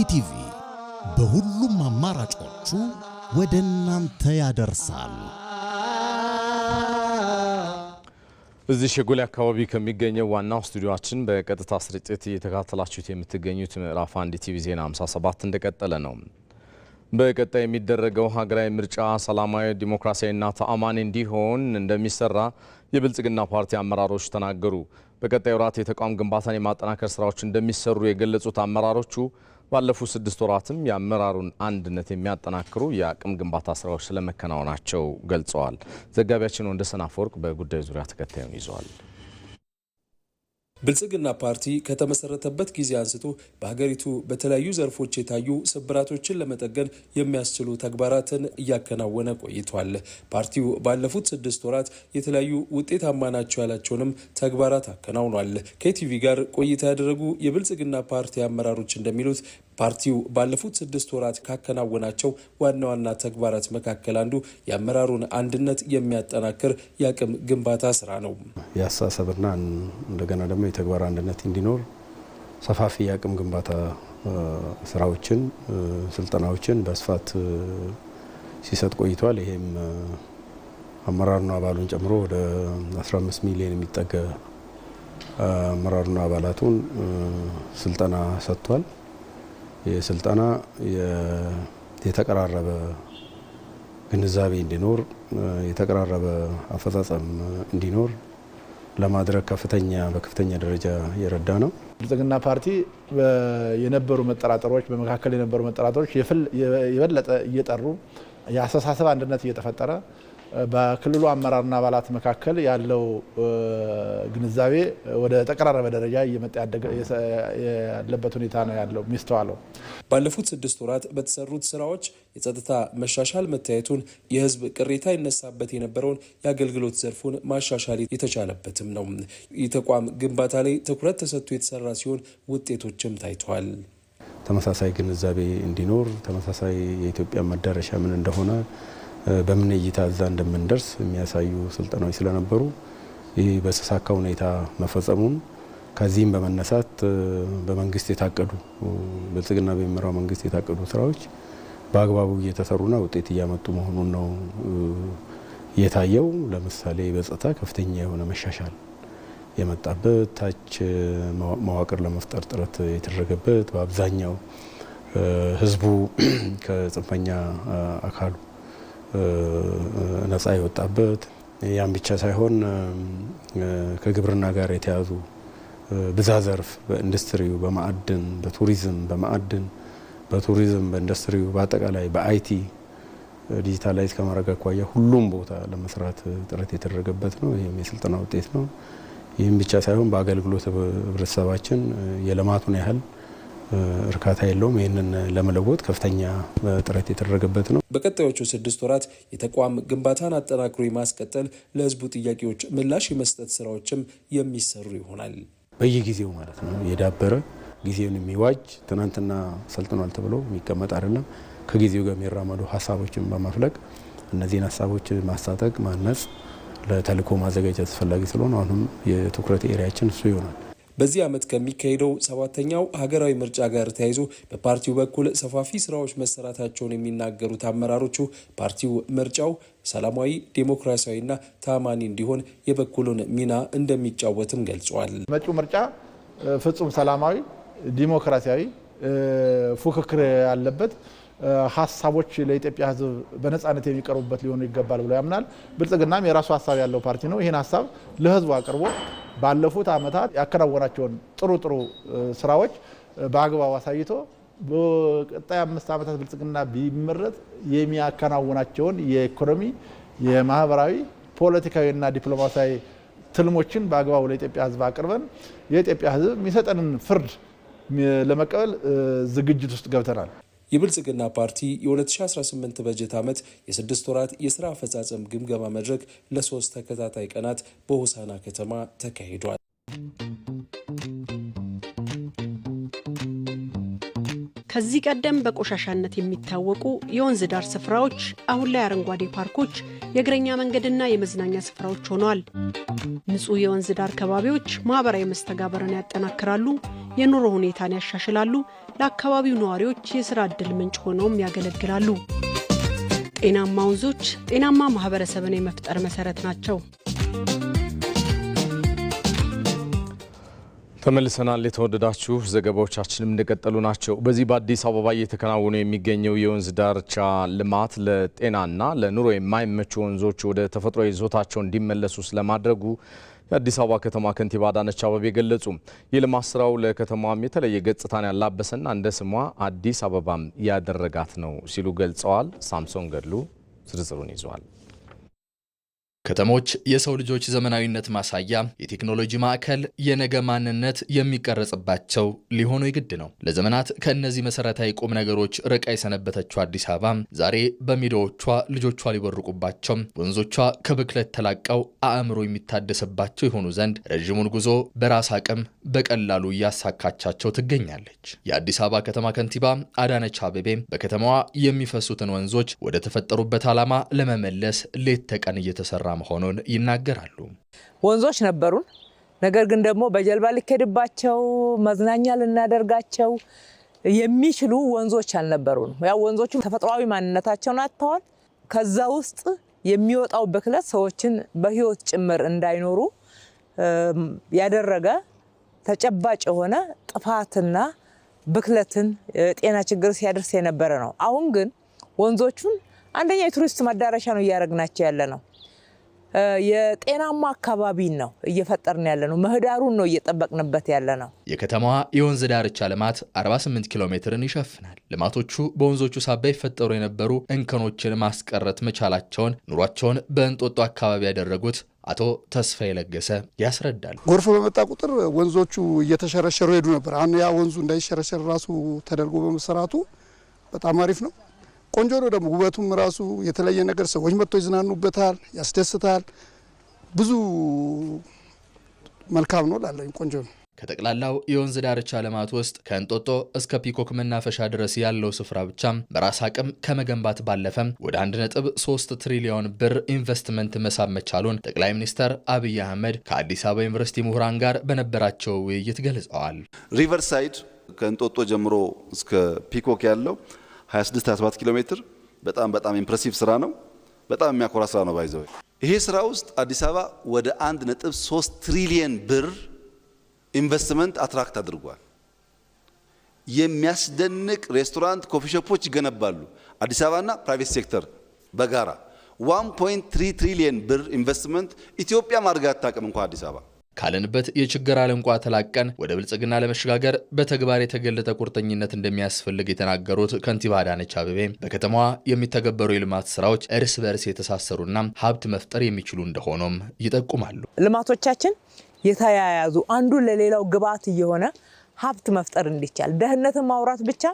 ኢቲቪ በሁሉም አማራጮቹ ወደ እናንተ ያደርሳል። እዚህ ሸጎሌ አካባቢ ከሚገኘው ዋናው ስቱዲዮአችን በቀጥታ ስርጭት እየተከታተላችሁት የምትገኙት ምዕራፍ 1 ቲቪ ዜና 57 እንደቀጠለ ነው። በቀጣይ የሚደረገው ሀገራዊ ምርጫ ሰላማዊ፣ ዲሞክራሲያዊና ተአማኒ እንዲሆን እንደሚሰራ የብልጽግና ፓርቲ አመራሮች ተናገሩ። በቀጣይ ወራት የተቋም ግንባታን የማጠናከር ስራዎች እንደሚሰሩ የገለጹት አመራሮቹ ባለፉት 6 ወራትም የአመራሩን አንድነት የሚያጠናክሩ የአቅም ግንባታ ስራዎች ስለመከናወናቸው ገልጸዋል። ዘጋቢያችን ወንደሰን አፈወርቅ በጉዳዩ ዙሪያ ተከታዩን ይዟል። ብልጽግና ፓርቲ ከተመሰረተበት ጊዜ አንስቶ በሀገሪቱ በተለያዩ ዘርፎች የታዩ ስብራቶችን ለመጠገን የሚያስችሉ ተግባራትን እያከናወነ ቆይቷል። ፓርቲው ባለፉት 6 ወራት የተለያዩ ውጤታማ ናቸው ያላቸውንም ተግባራት አከናውኗል። ከኢቲቪ ጋር ቆይታ ያደረጉ የብልጽግና ፓርቲ አመራሮች እንደሚሉት ፓርቲው ባለፉት 6 ወራት ካከናወናቸው ዋና ዋና ተግባራት መካከል አንዱ የአመራሩን አንድነት የሚያጠናክር የአቅም ግንባታ ስራ ነው። ያሳሰብና እንደገና ደግሞ የተግባር አንድነት እንዲኖር ሰፋፊ የአቅም ግንባታ ስራዎችን፣ ስልጠናዎችን በስፋት ሲሰጥ ቆይቷል። ይሄም አመራሩና አባሉን ጨምሮ ወደ 15 ሚሊዮን የሚጠጋ አመራሩና አባላቱን ስልጠና ሰጥቷል። የስልጠና የተቀራረበ ግንዛቤ እንዲኖር የተቀራረበ አፈጻጸም እንዲኖር ለማድረግ በከፍተኛ ደረጃ የረዳ ነው። ብልጽግና ፓርቲ የነበሩ መጠራጠሮች በመካከል የነበሩ መጠራጠሮች የበለጠ እየጠሩ የአስተሳሰብ አንድነት እየተፈጠረ በክልሉ አመራርና አባላት መካከል ያለው ግንዛቤ ወደ ተቀራረበ ደረጃ እየመጣ ያለበት ሁኔታ ነው ያለው የሚስተዋለው። ባለፉት 6 ወራት በተሰሩት ስራዎች የጸጥታ መሻሻል መታየቱን፣ የህዝብ ቅሬታ ይነሳበት የነበረውን የአገልግሎት ዘርፉን ማሻሻል የተቻለበትም ነው። የተቋም ግንባታ ላይ ትኩረት ተሰጥቶ የተሰራ ሲሆን ውጤቶችም ታይተዋል። ተመሳሳይ ግንዛቤ እንዲኖር ተመሳሳይ የኢትዮጵያ መዳረሻ ምን እንደሆነ በምን እይታ እዛ እንደምንደርስ የሚያሳዩ ስልጠናዎች ስለነበሩ ይህ በተሳካ ሁኔታ መፈጸሙን ከዚህም በመነሳት በመንግስት የታቀዱ ብልጽግና በሚመራው መንግስት የታቀዱ ስራዎች በአግባቡ እየተሰሩና ውጤት እያመጡ መሆኑን ነው የታየው ለምሳሌ በጸጥታ ከፍተኛ የሆነ መሻሻል የመጣበት ታች መዋቅር ለመፍጠር ጥረት የተደረገበት በአብዛኛው ህዝቡ ከጽንፈኛ አካሉ ነፃ የወጣበት ያን ብቻ ሳይሆን ከግብርና ጋር የተያዙ ብዝሃ ዘርፍ በኢንዱስትሪው በማዕድን በቱሪዝም በኢንዱስትሪው በአጠቃላይ በአይቲ ዲጂታላይዝ ከማድረግ አኳያ ሁሉም ቦታ ለመስራት ጥረት የተደረገበት ነው። ይህም የስልጠና ውጤት ነው። ይህም ብቻ ሳይሆን በአገልግሎት ህብረተሰባችን የልማቱን ያህል እርካታ የለውም። ይህንን ለመለወጥ ከፍተኛ ጥረት የተደረገበት ነው። በቀጣዮቹ 6 ወራት የተቋም ግንባታን አጠናክሮ የማስቀጠል ለህዝቡ ጥያቄዎች ምላሽ የመስጠት ስራዎችም የሚሰሩ ይሆናል። በየጊዜው ማለት ነው የዳበረ ጊዜውን የሚዋጅ ትናንትና ሰልጥኗል ተብሎ የሚቀመጥ አይደለም። ከጊዜው ጋር የሚራመዱ ሀሳቦችን በማፍለቅ እነዚህን ሀሳቦች ማስታጠቅ ማነጽ ለተልእኮ ማዘጋጀት አስፈላጊ ስለሆነ አሁንም የትኩረት ኤሪያችን እሱ ይሆናል። በዚህ ዓመት ከሚካሄደው 7ኛው ሀገራዊ ምርጫ ጋር ተያይዞ በፓርቲው በኩል ሰፋፊ ስራዎች መሰራታቸውን የሚናገሩት አመራሮቹ ፓርቲው ምርጫው ሰላማዊ፣ ዴሞክራሲያዊና ታማኒ እንዲሆን የበኩሉን ሚና እንደሚጫወትም ገልጿል። መጪው ምርጫ ፍጹም ሰላማዊ፣ ዲሞክራሲያዊ፣ ፉክክር ያለበት ሀሳቦች ለኢትዮጵያ ሕዝብ በነጻነት የሚቀርቡበት ሊሆኑ ይገባል ብሎ ያምናል። ብልጽግናም የራሱ ሀሳብ ያለው ፓርቲ ነው። ይህን ሀሳብ ለሕዝቡ አቅርቦ ባለፉት ዓመታት ያከናወናቸውን ጥሩ ስራዎች በአግባቡ አሳይቶ በቀጣይ 5 ዓመታት ብልጽግና ቢመረጥ የሚያከናውናቸውን የኢኮኖሚ፣ የማህበራዊ፣ ፖለቲካዊና ዲፕሎማሲያዊ ትልሞችን በአግባቡ ለኢትዮጵያ ሕዝብ አቅርበን የኢትዮጵያ ሕዝብ የሚሰጠንን ፍርድ ለመቀበል ዝግጅት ውስጥ ገብተናል። የብልጽግና ፓርቲ የ2018 በጀት ዓመት የ6 ወራት የስራ አፈጻጸም ግምገማ መድረክ ለ3 ተከታታይ ቀናት በሆሳና ከተማ ተካሂዷል። ከዚህ ቀደም በቆሻሻነት የሚታወቁ የወንዝ ዳር ስፍራዎች አሁን ላይ አረንጓዴ ፓርኮች፣ የእግረኛ መንገድና የመዝናኛ ስፍራዎች ሆነዋል። ንጹህ የወንዝ ዳር ከባቢዎች ማህበራዊ መስተጋበርን ያጠናክራሉ፣ የኑሮ ሁኔታን ያሻሽላሉ፣ ለአካባቢው ነዋሪዎች የሥራ ዕድል ምንጭ ሆነውም ያገለግላሉ። ጤናማ ወንዞች ጤናማ ማህበረሰብን የመፍጠር መሰረት ናቸው። ተመልሰናል። የተወደዳችሁ ዘገባዎቻችንም እንደቀጠሉ ናቸው። በዚህ በአዲስ አበባ እየተከናወነ የሚገኘው የወንዝ ዳርቻ ልማት ለጤናና ለኑሮ የማይመቹ ወንዞች ወደ ተፈጥሮ ይዞታቸው እንዲመለሱ ስለማድረጉ የአዲስ አበባ ከተማ ከንቲባ አዳነች አቤቤ ገለጹ። የልማት ስራው ለከተማዋም የተለየ ገጽታን ያላበሰና እንደ ስሟ አዲስ አበባም ያደረጋት ነው ሲሉ ገልጸዋል። ሳምሶን ገድሉ ዝርዝሩን ይዟል። ከተሞች የሰው ልጆች ዘመናዊነት ማሳያ፣ የቴክኖሎጂ ማዕከል፣ የነገ ማንነት የሚቀረጽባቸው ሊሆኑ ይግድ ነው። ለዘመናት ከእነዚህ መሰረታዊ ቁም ነገሮች ርቃ የሰነበተችው አዲስ አበባ ዛሬ በሜዳዎቿ ልጆቿ ሊበርቁባቸው፣ ወንዞቿ ከብክለት ተላቀው አእምሮ የሚታደስባቸው የሆኑ ዘንድ ረዥሙን ጉዞ በራስ አቅም በቀላሉ እያሳካቻቸው ትገኛለች። የአዲስ አበባ ከተማ ከንቲባ አዳነች አቤቤ በከተማዋ የሚፈሱትን ወንዞች ወደ ተፈጠሩበት ዓላማ ለመመለስ ሌት ተቀን እየተሰራ መሆኑን ይናገራሉ። ወንዞች ነበሩን፣ ነገር ግን ደግሞ በጀልባ ሊከድባቸው መዝናኛ ልናደርጋቸው የሚችሉ ወንዞች አልነበሩን። ያው ወንዞቹ ተፈጥሯዊ ማንነታቸውን አጥተዋል። ከዛ ውስጥ የሚወጣው ብክለት ሰዎችን በህይወት ጭምር እንዳይኖሩ ያደረገ ተጨባጭ የሆነ ጥፋትና ብክለትን ጤና ችግር ሲያደርስ የነበረ ነው። አሁን ግን ወንዞቹን አንደኛ የቱሪስት መዳረሻ ነው እያደረግናቸው ያለ ነው። የጤናማ አካባቢ ነው እየፈጠርን ያለ ነው። ምህዳሩን ነው እየጠበቅንበት ያለ ነው። የከተማዋ የወንዝ ዳርቻ ልማት 48 ኪሎ ሜትርን ይሸፍናል። ልማቶቹ በወንዞቹ ሳቢያ ይፈጠሩ የነበሩ እንከኖችን ማስቀረት መቻላቸውን ኑሯቸውን በእንጦጦ አካባቢ ያደረጉት አቶ ተስፋዬ ለገሰ ያስረዳሉ። ጎርፍ በመጣ ቁጥር ወንዞቹ እየተሸረሸሩ ሄዱ ነበር። አሁን ያ ወንዙ እንዳይሸረሸር ራሱ ተደርጎ በመሰራቱ በጣም አሪፍ ነው። ቆንጆ ነው። ደግሞ ውበቱም ራሱ የተለየ ነገር፣ ሰዎች መጥተው ይዝናኑበታል፣ ያስደስታል። ብዙ መልካም ነው ላለኝ ቆንጆ ነው። ከጠቅላላው የወንዝ ዳርቻ ልማት ውስጥ ከእንጦጦ እስከ ፒኮክ መናፈሻ ድረስ ያለው ስፍራ ብቻ በራስ አቅም ከመገንባት ባለፈም ወደ 1.3 ትሪሊዮን ብር ኢንቨስትመንት መሳብ መቻሉን ጠቅላይ ሚኒስትር አብይ አህመድ ከአዲስ አበባ ዩኒቨርሲቲ ምሁራን ጋር በነበራቸው ውይይት ገልጸዋል። ሪቨርሳይድ ከእንጦጦ ጀምሮ እስከ ፒኮክ ያለው 26-27 ኪሎ ሜትር በጣም ኢምፕሬሲቭ ስራ ነው። በጣም የሚያኮራ ስራ ነው ባይዘው። ይሄ ስራ ውስጥ አዲስ አበባ ወደ 1.3 ትሪሊየን ብር ኢንቨስትመንት አትራክት አድርጓል። የሚያስደንቅ ሬስቶራንት፣ ኮፊ ሾፖች ይገነባሉ። አዲስ አበባና ፕራይቬት ሴክተር በጋራ 1.3 ትሪሊየን ብር ኢንቨስትመንት ኢትዮጵያ ማድረግ አታውቅም እንኳን አዲስ አበባ። ካለንበት የችግር አለንቋ ተላቀን ወደ ብልጽግና ለመሸጋገር በተግባር የተገለጠ ቁርጠኝነት እንደሚያስፈልግ የተናገሩት ከንቲባ አዳነች አቤቤ በከተማዋ የሚተገበሩ የልማት ስራዎች እርስ በርስ የተሳሰሩና ሀብት መፍጠር የሚችሉ እንደሆነም ይጠቁማሉ። ልማቶቻችን የተያያዙ አንዱ ለሌላው ግብዓት እየሆነ ሀብት መፍጠር እንዲቻል፣ ደህንነትን ማውራት ብቻ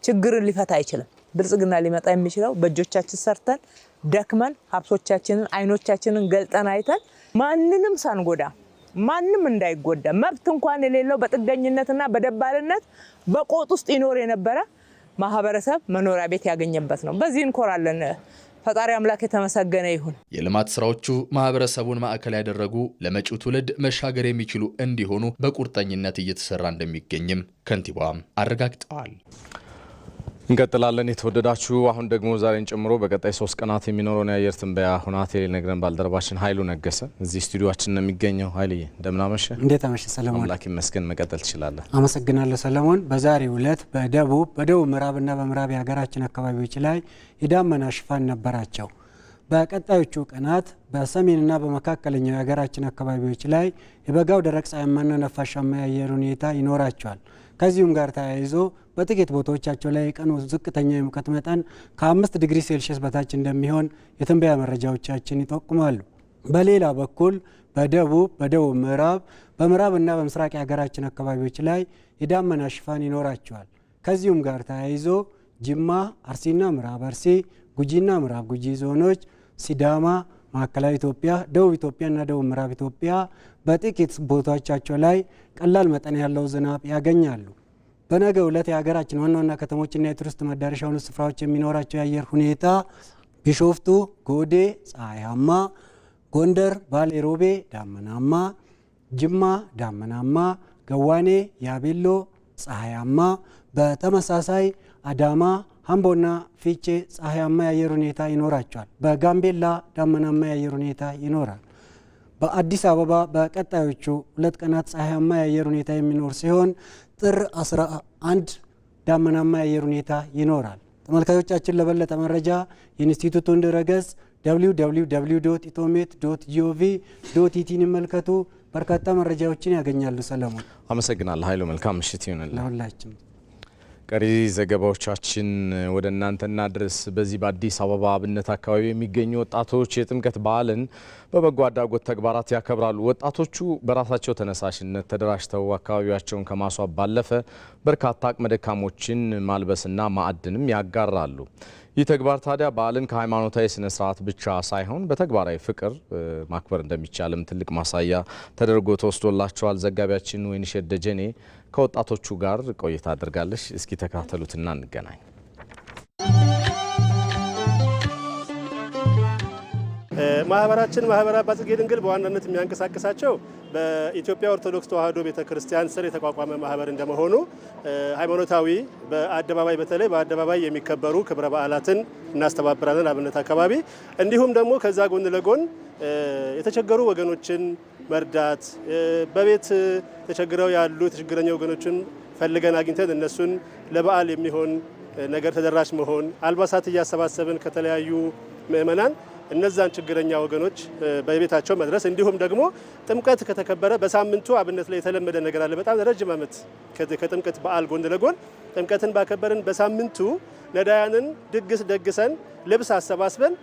ችግርን ሊፈታ አይችልም። ብልጽግና ሊመጣ የሚችለው በእጆቻችን ሰርተን ደክመን ሀብቶቻችንን አይኖቻችንን ገልጠን አይተን ማንንም ሳንጎዳ ማንም እንዳይጎዳ መብት እንኳን የሌለው በጥገኝነትና በደባልነት በቆጥ ውስጥ ይኖር የነበረ ማህበረሰብ መኖሪያ ቤት ያገኘበት ነው። በዚህ እንኮራለን። ፈጣሪ አምላክ የተመሰገነ ይሁን። የልማት ስራዎቹ ማህበረሰቡን ማዕከል ያደረጉ ለመጪው ትውልድ መሻገር የሚችሉ እንዲሆኑ በቁርጠኝነት እየተሰራ እንደሚገኝም ከንቲባዋም አረጋግጠዋል። እንቀጥላለን። የተወደዳችሁ አሁን ደግሞ ዛሬን ጨምሮ በቀጣይ 3 ቀናት የሚኖረውን የአየር ትንበያ ሁናቴ ነግረን ባልደረባችን ኃይሉ ነገሰ እዚህ ስቱዲዮአችን ነው የሚገኘው። ኃይልዬ እንደምን አመሸ? እንዴት አመሸ ሰለሞን? አምላክ ይመስገን። መቀጠል ትችላለህ። አመሰግናለሁ ሰለሞን። በዛሬው ዕለት በደቡብ ምዕራብና በምዕራብ የሀገራችን አካባቢዎች ላይ የዳመና ሽፋን ነበራቸው። በቀጣዮቹ ቀናት በሰሜንና በመካከለኛው የሀገራችን አካባቢዎች ላይ የበጋው ደረቅ ፀሐያማና ነፋሻማ የአየር ሁኔታ ይኖራቸዋል። ከዚሁም ጋር ተያይዞ በጥቂት ቦታዎቻቸው ላይ የቀኑ ዝቅተኛ የሙቀት መጠን ከ5 ዲግሪ ሴልሺየስ በታች እንደሚሆን የትንበያ መረጃዎቻችን ይጠቁማሉ። በሌላ በኩል በደቡብ ምዕራብ በምዕራብና በምስራቅ የሀገራችን አካባቢዎች ላይ የዳመና ሽፋን ይኖራቸዋል። ከዚሁም ጋር ተያይዞ ጅማ፣ አርሲና ምዕራብ አርሲ፣ ጉጂና ምዕራብ ጉጂ ዞኖች፣ ሲዳማ፣ ማዕከላዊ ኢትዮጵያ፣ ደቡብ ኢትዮጵያና ደቡብ ምዕራብ ኢትዮጵያ በጥቂት ቦታዎቻቸው ላይ ቀላል መጠን ያለው ዝናብ ያገኛሉ። በነገው ዕለት የሀገራችን ዋና ዋና ከተሞችና የቱሪስት መዳረሻ የሆኑ ስፍራዎች የሚኖራቸው የአየር ሁኔታ ቢሾፍቱ፣ ጎዴ ፀሐያማ፣ ጎንደር፣ ባሌ ሮቤ ዳመናማ፣ ጅማ ዳመናማ፣ ገዋኔ፣ ያቤሎ ፀሐያማ፣ በተመሳሳይ አዳማ፣ አምቦና ፊቼ ፀሐያማ የአየር ሁኔታ ይኖራቸዋል። በጋምቤላ ዳመናማ የአየር ሁኔታ ይኖራል። በአዲስ አበባ በቀጣዮቹ 2 ቀናት ፀሐያማ የአየር ሁኔታ የሚኖር ሲሆን ጥር 11 ዳመናማ የአየር ሁኔታ ይኖራል። ተመልካቾቻችን ለበለጠ መረጃ የኢንስቲትዩቱን ድረገጽ www.itomet.gov.ኢቲን ይመልከቱ። በርካታ መረጃዎችን ያገኛሉ። ሰለሞን አመሰግናለሁ ኃይሉ። መልካም ምሽት ይሁንልን ለሁላችን። ቀሪ ዘገባዎቻችን ወደ እናንተ እናድርስ። በዚህ በአዲስ አበባ አብነት አካባቢ የሚገኙ ወጣቶች የጥምቀት በዓልን በበጎ አድራጎት ተግባራት ያከብራሉ። ወጣቶቹ በራሳቸው ተነሳሽነት ተደራጅተው አካባቢያቸውን ከማስዋብ ባለፈ በርካታ አቅመ ደካሞችን ማልበስና ማዕድንም ያጋራሉ። ይህ ተግባር ታዲያ በዓልን ከሃይማኖታዊ ስነ ስርዓት ብቻ ሳይሆን በተግባራዊ ፍቅር ማክበር እንደሚቻልም ትልቅ ማሳያ ተደርጎ ተወስዶላቸዋል። ዘጋቢያችን ወይንሸት ደጀኔ ከወጣቶቹ ጋር ቆይታ አድርጋለች። እስኪ ተከታተሉትና እንገናኝ። ማህበራችን ማህበረ አባ ጽጌ ድንግል በዋናነት የሚያንቀሳቅሳቸው በኢትዮጵያ ኦርቶዶክስ ተዋሕዶ ቤተክርስቲያን ስር የተቋቋመ ማህበር እንደመሆኑ ሃይማኖታዊ በአደባባይ በተለይ በአደባባይ የሚከበሩ ክብረ በዓላትን እናስተባብራለን አብነት አካባቢ። እንዲሁም ደግሞ ከዛ ጎን ለጎን የተቸገሩ ወገኖችን መርዳት፣ በቤት ተቸግረው ያሉ የተቸገረኛ ወገኖችን ፈልገን አግኝተን እነሱን ለበዓል የሚሆን ነገር ተደራሽ መሆን፣ አልባሳት እያሰባሰብን ከተለያዩ ምእመናን እነዛን ችግረኛ ወገኖች በቤታቸው መድረስ። እንዲሁም ደግሞ ጥምቀት ከተከበረ በሳምንቱ አብነት ላይ የተለመደ ነገር አለ። በጣም ረጅም ዓመት ከጥምቀት በዓል ጎን ለጎን ጥምቀትን ባከበርን በሳምንቱ ነዳያንን ድግስ ደግሰን ልብስ አሰባስበን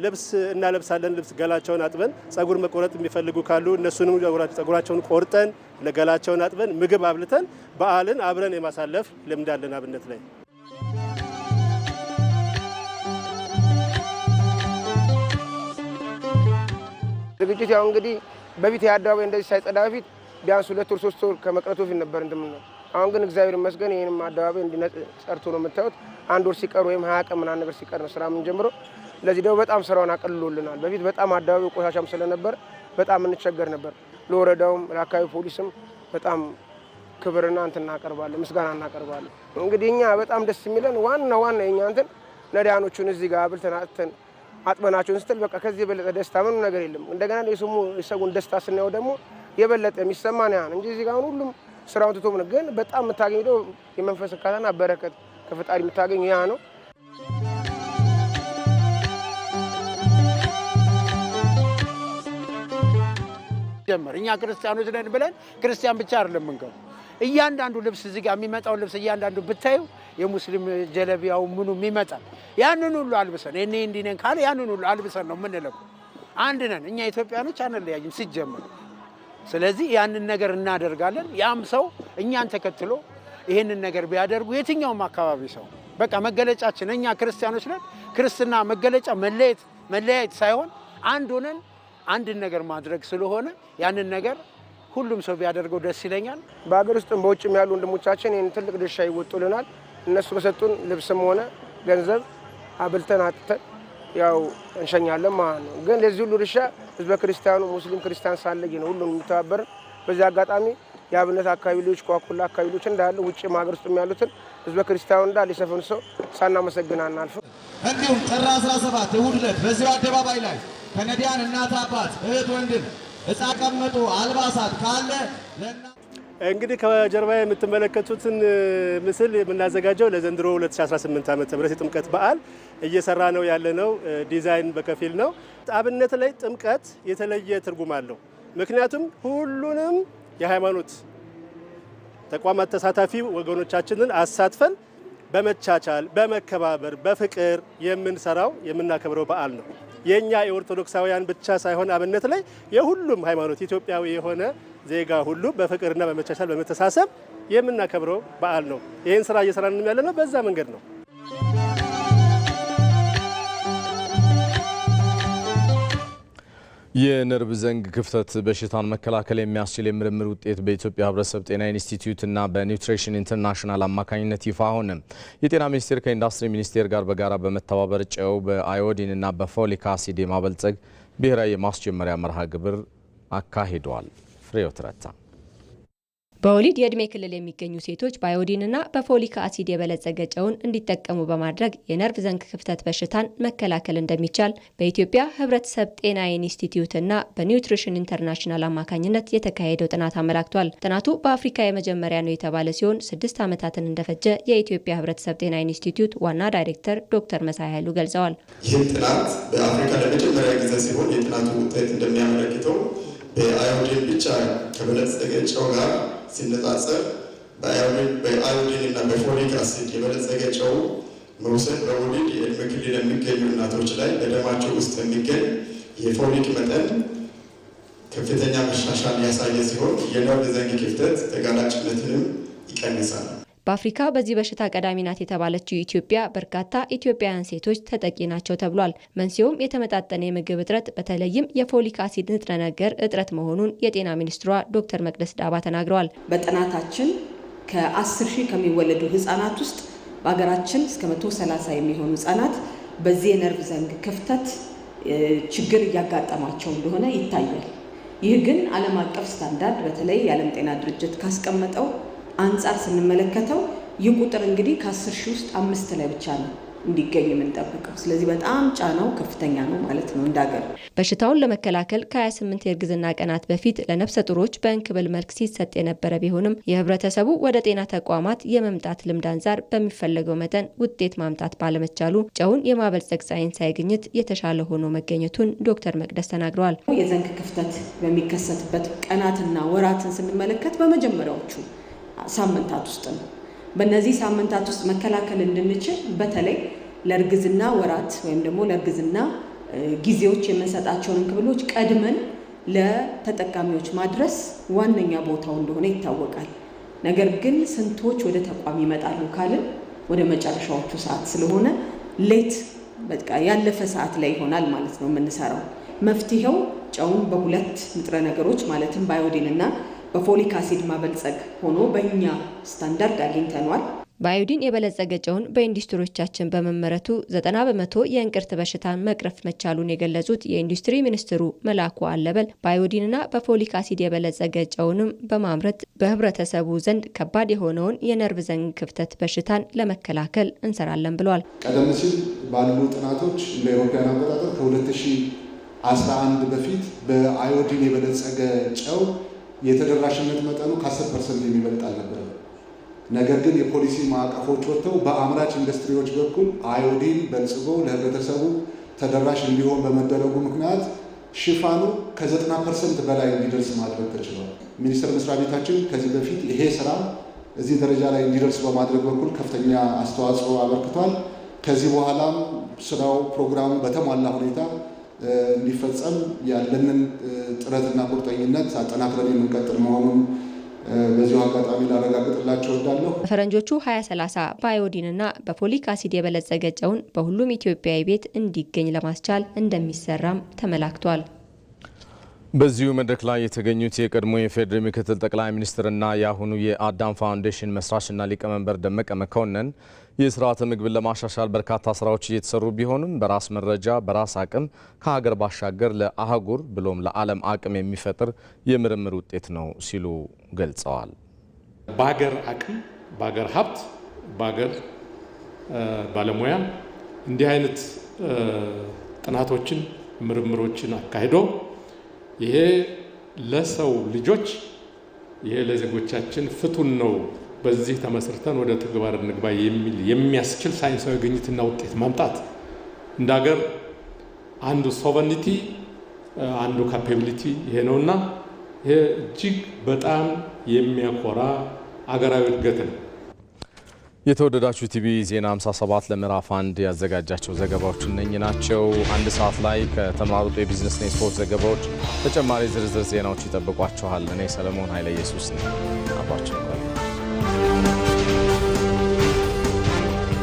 ልብስ እናለብሳለን። ልብስ ገላቸውን አጥበን ጸጉር መቆረጥ የሚፈልጉ ካሉ እነሱንም ጸጉራቸውን ቆርጠን ለገላቸውን አጥበን ምግብ አብልተን በዓልን አብረን የማሳለፍ ልምድ አለን አብነት ላይ። ዝግጅት ያው እንግዲህ በፊት የአደባባይ እንደዚህ ሳይጸዳ በፊት ቢያንስ 2 ወር 3 ወር ከመቅረቱ በፊት ነበር እንደምንለው። አሁን ግን እግዚአብሔር ይመስገን ይሄንም አደባባይ እንዲነጽ ጸርቶ ነው የምታዩት። 1 ወር ሲቀር ወይም 20 ቀን ምናምን ነገር ሲቀር ነው ስራ ምን ጀምሮ። ለዚህ ደግሞ በጣም ስራውን አቀልሎልናል። በፊት በጣም አደባባይ ቆሻሻም ስለነበር በጣም እንቸገር ነበር። ለወረዳውም ለአካባቢ ፖሊስም በጣም ክብርና እንትን እናቀርባለን፣ ምስጋና እናቀርባለን። እንግዲህ እኛ በጣም ደስ የሚለን ዋና የኛ እንትን ነዳያኖቹን እዚህ ጋር አብልተን አጥተን አጥበናቸውን ስትል በቃ ከዚህ የበለጠ ደስታ ምንም ነገር የለም። እንደገና የሰውን ደስታ ስናየው ደግሞ የበለጠ የሚሰማን ያን እንጂ እዚህ ጋር ሁሉም ስራውን ትቶ ምን ግን በጣም የምታገኘው የመንፈስ እርካታና በረከት ከፈጣሪ የምታገኘው ያ ነው። ጀመር እኛ ክርስቲያኖች ነን ብለን ክርስቲያን ብቻ አይደለም እንገው እያንዳንዱ ልብስ እዚህ ጋር የሚመጣው ልብስ እያንዳንዱ ብታዩ የሙስሊም ጀለቢያው ምኑ የሚመጣ ያንን ሁሉ አልብሰን እኔ እንዲህ ነን ካለ ያንን ሁሉ አልብሰን ነው የምንለው። አንድ ነን እኛ ኢትዮጵያኖች አንለያይም ሲጀመር። ስለዚህ ያንን ነገር እናደርጋለን። ያም ሰው እኛን ተከትሎ ይሄንን ነገር ቢያደርጉ የትኛውም አካባቢ ሰው በቃ መገለጫችን እኛ ክርስቲያኖች ነን። ክርስትና መገለጫ መለያየት ሳይሆን አንድ ሆነን አንድ ነገር ማድረግ ስለሆነ ያንን ነገር ሁሉም ሰው ቢያደርገው ደስ ይለኛል። በአገር ውስጥም በውጭም ያሉ ወንድሞቻችን ይሄን ትልቅ ድርሻ ይወጡልናል። እነሱ በሰጡን ልብስም ሆነ ገንዘብ አብልተን አጥተን ያው እንሸኛለን ማለት ነው። ግን ለዚህ ሁሉ ድርሻ ህዝበ ክርስቲያኑ ሙስሊም ክርስቲያን ሳለኝ ነው ሁሉም የሚተባበር። በዚህ አጋጣሚ የአብነት አካባቢ ልጆች ቋቁላ አካባቢ ልጆች እንዳለ ውጭ ሀገር ውስጥም ያሉትን ህዝበ ክርስቲያኑ እንዳለ የሰፈን ሰው ሳናመሰግን አናልፍም። እንዲሁም ጥር 17 እሑድ ዕለት በዚሁ አደባባይ ላይ ከነዲያን እናት አባት እህት ወንድም እጻ ቀመጡ አልባሳት ካለ እንግዲህ ከጀርባ የምትመለከቱትን ምስል የምናዘጋጀው ለዘንድሮ 2018 ዓመተ ምህረት የጥምቀት በዓል እየሰራ ነው ያለነው ዲዛይን በከፊል ነው። አብነት ላይ ጥምቀት የተለየ ትርጉም አለው። ምክንያቱም ሁሉንም የሃይማኖት ተቋማት ተሳታፊ ወገኖቻችንን አሳትፈን በመቻቻል በመከባበር በፍቅር የምንሰራው የምናከብረው በዓል ነው። የኛ የኦርቶዶክሳውያን ብቻ ሳይሆን አብነት ላይ የሁሉም ሃይማኖት ኢትዮጵያዊ የሆነ ዜጋ ሁሉ በፍቅርና በመቻቻል በመተሳሰብ የምናከብረው በዓል ነው። ይህን ስራ እየሰራን ያለነው በዛ መንገድ ነው። የነርቭ ዘንግ ክፍተት በሽታን መከላከል የሚያስችል የምርምር ውጤት በኢትዮጵያ ሕብረተሰብ ጤና ኢንስቲትዩት እና በኒውትሪሽን ኢንተርናሽናል አማካኝነት ይፋ ሆነ። የጤና ሚኒስቴር ከኢንዱስትሪ ሚኒስቴር ጋር በጋራ በመተባበር ጨው በአዮዲን እና በፎሊክ አሲድ የማበልጸግ ብሔራዊ የማስጀመሪያ መርሃ ግብር አካሂደዋል። ፍሬው ትረታ በወሊድ የእድሜ ክልል የሚገኙ ሴቶች በአዮዲንና በፎሊክ አሲድ የበለጸገ ጨውን እንዲጠቀሙ በማድረግ የነርቭ ዘንግ ክፍተት በሽታን መከላከል እንደሚቻል በኢትዮጵያ ሕብረተሰብ ጤና ኢንስቲትዩትና በኒውትሪሽን ኢንተርናሽናል አማካኝነት የተካሄደው ጥናት አመላክቷል። ጥናቱ በአፍሪካ የመጀመሪያ ነው የተባለ ሲሆን 6 ዓመታትን እንደፈጀ የኢትዮጵያ ሕብረተሰብ ጤና ኢንስቲትዩት ዋና ዳይሬክተር ዶክተር መሳይ ኃይሉ ገልጸዋል። ይህ ጥናት በአፍሪካ ለመጀመሪያ ጊዜ ሲሆን የጥናቱ ውጤት እንደሚያመለክተው በአዮዲን ብቻ ከበለጸገ ጨው ጋር ሲነጻጸር በአዮዲን እና በፎሊክ አሲድ የበለጸገ ጨው መውሰድ በወሊድ የእድሜ ክልል የሚገኙ እናቶች ላይ በደማቸው ውስጥ የሚገኝ የፎሊክ መጠን ከፍተኛ መሻሻል ያሳየ ሲሆን የነርቭ ዘንግ ክፍተት ተጋላጭነትንም ይቀንሳል። በአፍሪካ በዚህ በሽታ ቀዳሚ ናት የተባለችው ኢትዮጵያ በርካታ ኢትዮጵያውያን ሴቶች ተጠቂ ናቸው ተብሏል። መንስኤውም የተመጣጠነ የምግብ እጥረት በተለይም የፎሊክ አሲድ ንጥረ ነገር እጥረት መሆኑን የጤና ሚኒስትሯ ዶክተር መቅደስ ዳባ ተናግረዋል። በጥናታችን ከ10 ሺህ ከሚወለዱ ህጻናት ውስጥ በሀገራችን እስከ 130 የሚሆኑ ህጻናት በዚህ የነርቭ ዘንግ ክፍተት ችግር እያጋጠማቸው እንደሆነ ይታያል። ይህ ግን ዓለም አቀፍ ስታንዳርድ በተለይ የዓለም ጤና ድርጅት ካስቀመጠው አንጻር ስንመለከተው ይህ ቁጥር እንግዲህ ከ10 ሺህ ውስጥ 5 ላይ ብቻ ነው እንዲገኝ የምንጠብቀው። ስለዚህ በጣም ጫናው ከፍተኛ ነው ማለት ነው እንዳገር። በሽታውን ለመከላከል ከ28 የእርግዝና ቀናት በፊት ለነፍሰ ጡሮች በእንክብል መልክ ሲሰጥ የነበረ ቢሆንም የህብረተሰቡ ወደ ጤና ተቋማት የመምጣት ልምድ አንጻር በሚፈለገው መጠን ውጤት ማምጣት ባለመቻሉ ጨውን የማበልጸግ ሳይንሳዊ ግኝት የተሻለ ሆኖ መገኘቱን ዶክተር መቅደስ ተናግረዋል። የዘንግ ክፍተት በሚከሰትበት ቀናትና ወራትን ስንመለከት በመጀመሪያዎቹ ሳምንታት ውስጥ ነው። በእነዚህ ሳምንታት ውስጥ መከላከል እንድንችል በተለይ ለእርግዝና ወራት ወይም ደግሞ ለእርግዝና ጊዜዎች የምንሰጣቸውን እንክብሎች ቀድመን ለተጠቃሚዎች ማድረስ ዋነኛ ቦታው እንደሆነ ይታወቃል። ነገር ግን ስንቶች ወደ ተቋም ይመጣሉ ካልን ወደ መጨረሻዎቹ ሰዓት ስለሆነ ሌት በቃ ያለፈ ሰዓት ላይ ይሆናል ማለት ነው የምንሰራው። መፍትሄው ጨውን በሁለት ንጥረ ነገሮች ማለትም በአዮዲንና በፎሊክ አሲድ ማበልጸግ ሆኖ በእኛ ስታንዳርድ አግኝተናል። በአዮዲን የበለጸገ ጨውን በኢንዱስትሪዎቻችን በመመረቱ 90 በመቶ የእንቅርት በሽታን መቅረፍ መቻሉን የገለጹት የኢንዱስትሪ ሚኒስትሩ መላኩ አለበል በአዮዲንና በፎሊክ አሲድ የበለጸገ ጨውንም በማምረት በህብረተሰቡ ዘንድ ከባድ የሆነውን የነርቭ ዘንግ ክፍተት በሽታን ለመከላከል እንሰራለን ብለዋል። ቀደም ሲል ባሉ ጥናቶች ለአውሮፓውያን አቆጣጠር ከ2011 በፊት በአዮዲን የበለጸገ ጨው የተደራሽነት መጠኑ ከ10% የሚበልጥ አልነበረም። ነገር ግን የፖሊሲ ማዕቀፎች ወጥተው በአምራች ኢንዱስትሪዎች በኩል አዮዲን በልጽጎ ለህብረተሰቡ ተደራሽ እንዲሆን በመደረጉ ምክንያት ሽፋኑ ከ90% በላይ እንዲደርስ ማድረግ ተችሏል። ሚኒስቴር መስሪያ ቤታችን ከዚህ በፊት ይሄ ስራ እዚህ ደረጃ ላይ እንዲደርስ በማድረግ በኩል ከፍተኛ አስተዋጽኦ አበርክቷል። ከዚህ በኋላም ስራው ፕሮግራሙ በተሟላ ሁኔታ እንዲፈጸም ያለንን ጥረትና ቁርጠኝነት አጠናክረን የምንቀጥል መሆኑን በዚሁ አጋጣሚ ላረጋግጥላችሁ እወዳለሁ። ፈረንጆቹ 2030 በአዮዲንና በፎሊክ አሲድ የበለጸገ ጨውን በሁሉም ኢትዮጵያዊ ቤት እንዲገኝ ለማስቻል እንደሚሰራም ተመላክቷል። በዚሁ መድረክ ላይ የተገኙት የቀድሞ የፌዴራል ምክትል ጠቅላይ ሚኒስትርና የአሁኑ የአዳም ፋውንዴሽን መስራችና ሊቀመንበር ደመቀ መኮንን የስርዓተ ምግብን ለማሻሻል በርካታ ስራዎች እየተሰሩ ቢሆንም በራስ መረጃ በራስ አቅም ከሀገር ባሻገር ለአህጉር ብሎም ለዓለም አቅም የሚፈጥር የምርምር ውጤት ነው ሲሉ ገልጸዋል። በሀገር አቅም፣ በሀገር ሀብት፣ በሀገር ባለሙያ እንዲህ አይነት ጥናቶችን ምርምሮችን አካሂዶ ይሄ ለሰው ልጆች ይሄ ለዜጎቻችን ፍቱን ነው፣ በዚህ ተመስርተን ወደ ተግባር እንግባ የሚል የሚያስችል ሳይንሳዊ ግኝትና ውጤት ማምጣት እንደ ሀገር አንዱ ሶቨርኒቲ አንዱ ካፓቢሊቲ ይሄ ነውና ይሄ እጅግ በጣም የሚያኮራ አገራዊ እድገት ነው። የተወደዳችሁ ቲቪ ዜና 57 ለምዕራፍ 1 ያዘጋጃቸው ዘገባዎች እነኚህ ናቸው። አንድ ሰዓት ላይ ከተመራሩት የቢዝነስና የስፖርት ዘገባዎች ተጨማሪ ዝርዝር ዜናዎች ይጠብቋችኋል። እኔ ሰለሞን ኃይለ ኢየሱስ ነኝ። አብራችሁ